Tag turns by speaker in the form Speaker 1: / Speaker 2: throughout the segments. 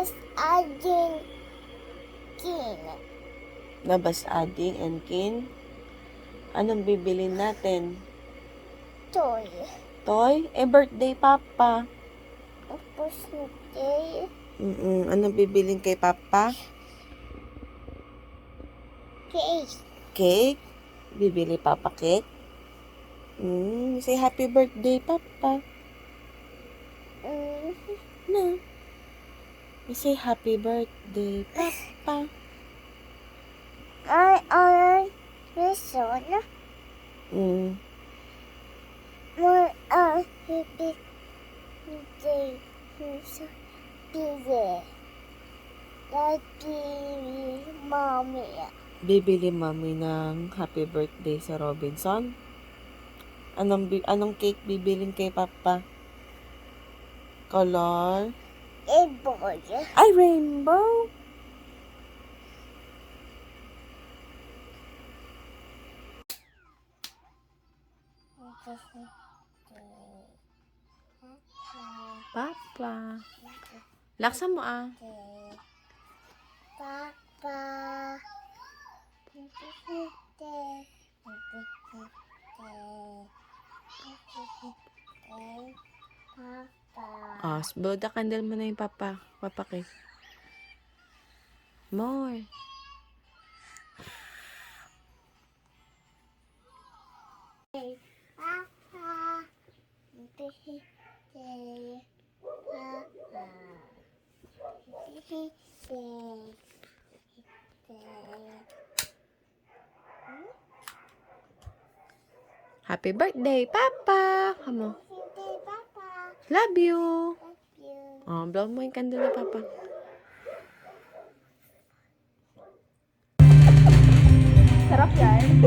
Speaker 1: Bas Ading Kin.
Speaker 2: Labas ading and kin. Anong bibilin natin?
Speaker 1: Toy.
Speaker 2: Toy? Birthday papa.
Speaker 1: Tapos day.
Speaker 2: Anong bibilin kay papa?
Speaker 1: Cake.
Speaker 2: Cake? Bibili papa cake? Say happy birthday papa. No. Say happy birthday papa.
Speaker 1: I listen. More happy day. Busy. Daddy, mommy.
Speaker 2: Bibili mami ng happy birthday sa Robinson. Anong cake bibilin kay papa? Color?
Speaker 1: A boy.
Speaker 2: Ay, rainbow! Papa. Laksan mo ah.
Speaker 1: Papa.
Speaker 2: Oh, blow the candle mo na yung papa. Papa cake. More.
Speaker 1: Papa.
Speaker 2: Happy birthday, papa! Come on. Love you. Oh, blow mo yung candle na papa.
Speaker 3: Sarap yan.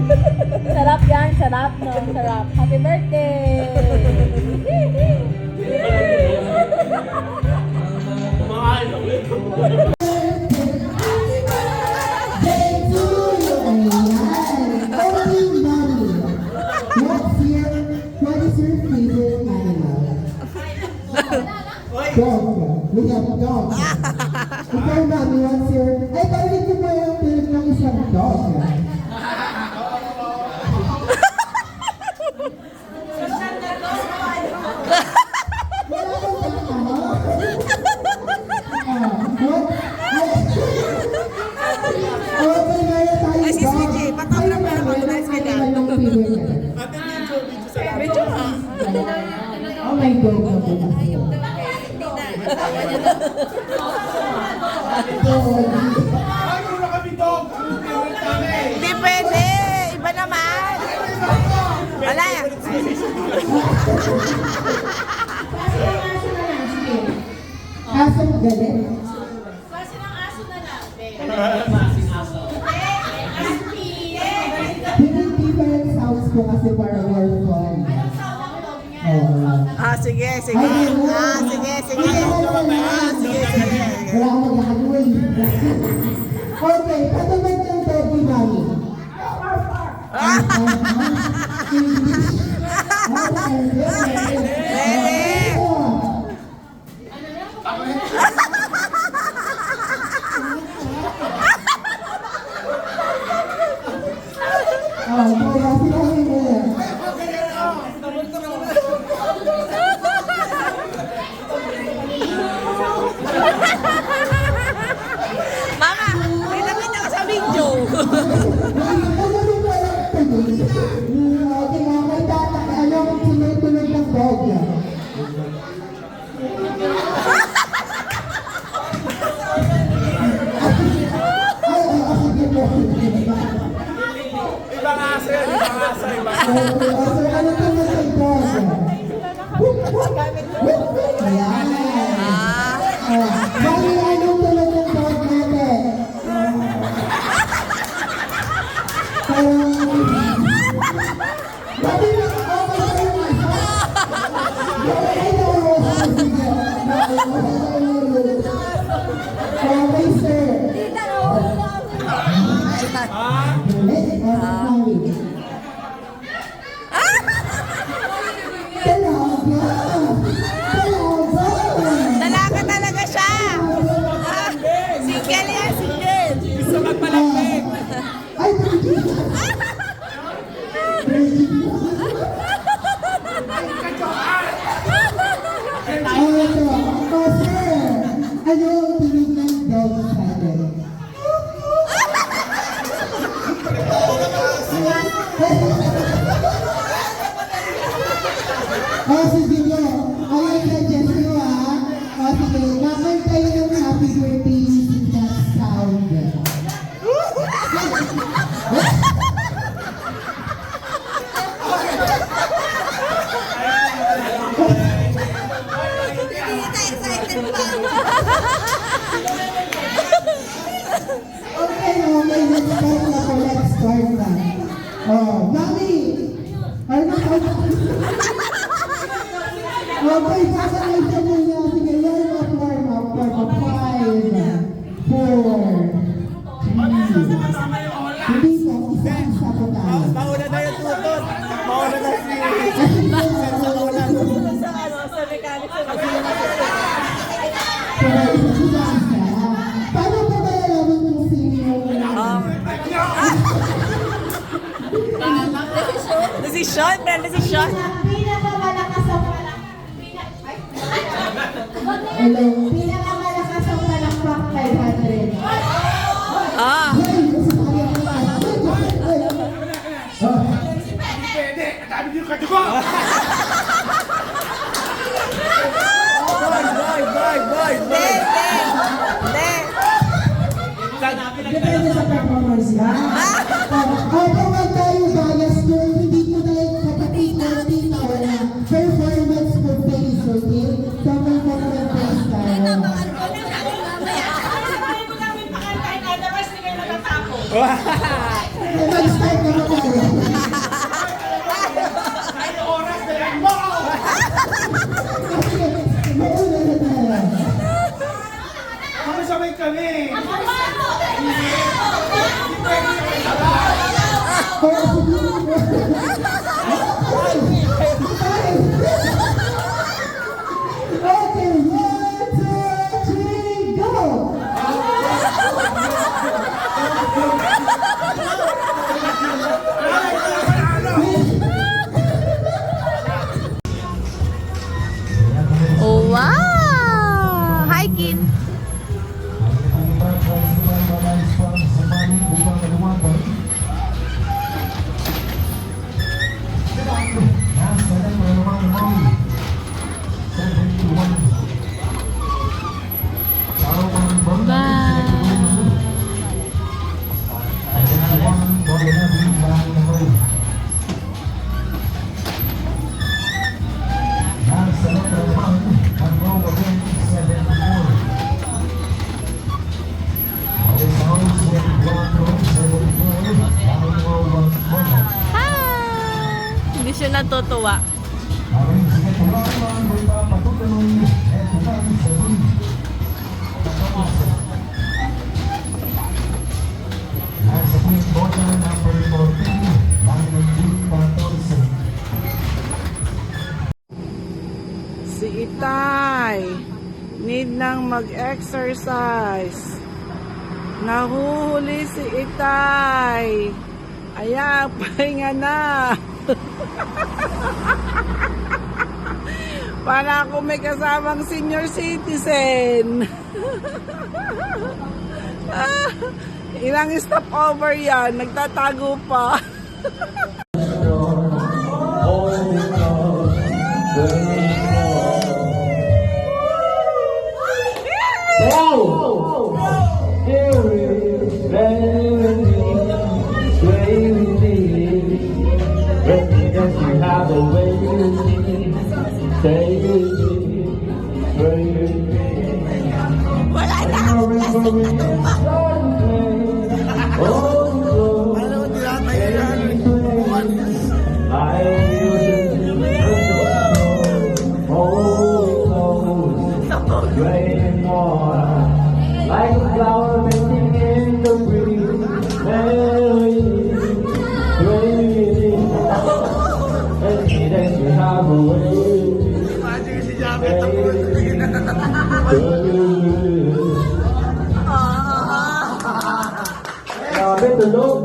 Speaker 3: Sarap yan. Sarap, no? Sarap. Happy birthday!
Speaker 4: Dog. We have dogs. Ikaw, Mami, what's your... Ay, parinig ko ba yung pilit ng isang dog? Wala kang kasama? What? Okay, Maya, tayo dog. Ay, si CJ, patawag na para mag-nice ka na.
Speaker 2: Medyo nga.
Speaker 4: Oh my God.
Speaker 2: Hindi pwede. Iba naman. Wala yan.
Speaker 4: Aso mo galit? Different sounds ko kasi para more fun.
Speaker 2: Sige. Sige. Sige.
Speaker 4: Wala akong magagawin. Okay, patubad ng doggy mommy.
Speaker 2: Mama, pinakita ka sa video.
Speaker 4: Okay, mga tatak, anong tunog ng dog?
Speaker 5: Ibang aso yan, ibang aso.
Speaker 4: Ano tunog ng dog? Ayan. Mami, anong tunog ng dog natin? Ano ang tunog ng dog saddle? Sige mo. Ay, suggest nyo sige, kakanta yung happy birthday using that sound. Okay, let's start na. Mami! Okay, kakalaita muna. Sige, warm up. 5, 4, 3. Hindi po, isa po tayo.
Speaker 5: Mauna na yung tutod. Mauna na si...
Speaker 4: Paano po ba nalaman kung sino yung...
Speaker 2: Desisyon, desisyon.
Speaker 3: Pinakamalakas ang
Speaker 4: Hello?
Speaker 3: pinakamalakas ang palakpak 500.
Speaker 2: Ah,
Speaker 5: Pwede, ang dami niyo katubo!
Speaker 4: Depende sa performance yan. Kapag tayo bias doon, hindi ko dahil kapatid natin wala performance for face, okay? So, may performance tayo. Mag-start na ba tayo?
Speaker 5: Oras na yan mo!
Speaker 4: Sige, mauna na tayo.
Speaker 5: Sabay kami!
Speaker 4: Okay, 1, 2, 3, go!
Speaker 2: oh wow! Hi, Kin. Hindi siya natutuwa.
Speaker 6: Si Itay, need nang mag-exercise. Nahuhuli si Itay. Ayan, pahinga na. Para ako may kasamang senior citizen. Ilang stopover yan, nagtatago pa.
Speaker 7: Like a flower bending in the breeze, and she makes me have a way. Grabe, tulog.